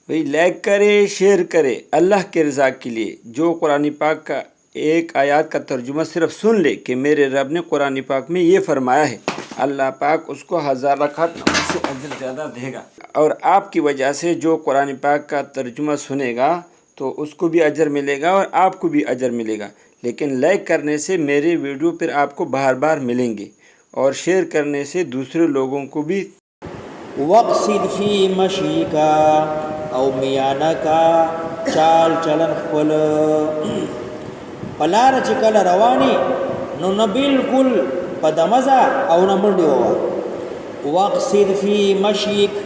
वही लाइक करे, शेयर करे अल्लाह के रज़ा के लिए। जो कुरान पाक का एक आयत का तर्जुमा सिर्फ सुन ले कि मेरे रब ने कुरान पाक में ये फरमाया है, अल्लाह पाक उसको 1000 रकात से अजर ज़्यादा देगा। और आपकी वजह से जो कुरान पाक का तर्जुमा सुनेगा तो उसको भी अजर मिलेगा और आपको भी अजर मिलेगा। लेकिन लाइक करने से मेरे वीडियो फिर आपको बार बार मिलेंगे और शेयर करने से दूसरे लोगों को भी। वक़्सिद फ़ी मशीका औ मियाना का चाल चलन खपल पलार چې کله رواني نو نه بالکل په دمزه او نه منډې ووه. وقصد فی مشیک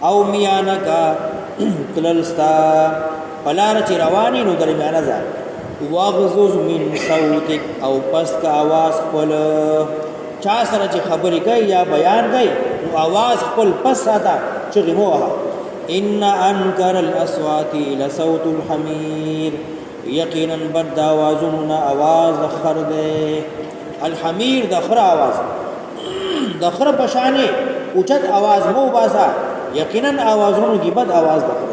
او میانه کا تلل ستا پلار چې رواني نو درمیانه ځه. واغضض من صوتک او پس کا आवाज خپل چا سره چې خبرې کوي یا بیان کوي نو आवाज خپل پس ساته چغې مه وهه. ان انکر الاصوات لصوت الحمیر یقینا بد د آوازونو نه آواز د خر دی. الحمیر د خره آواز د خره په شانې اوچت آواز مه وباسه، یقینا آوازونو کې بد آواز د خره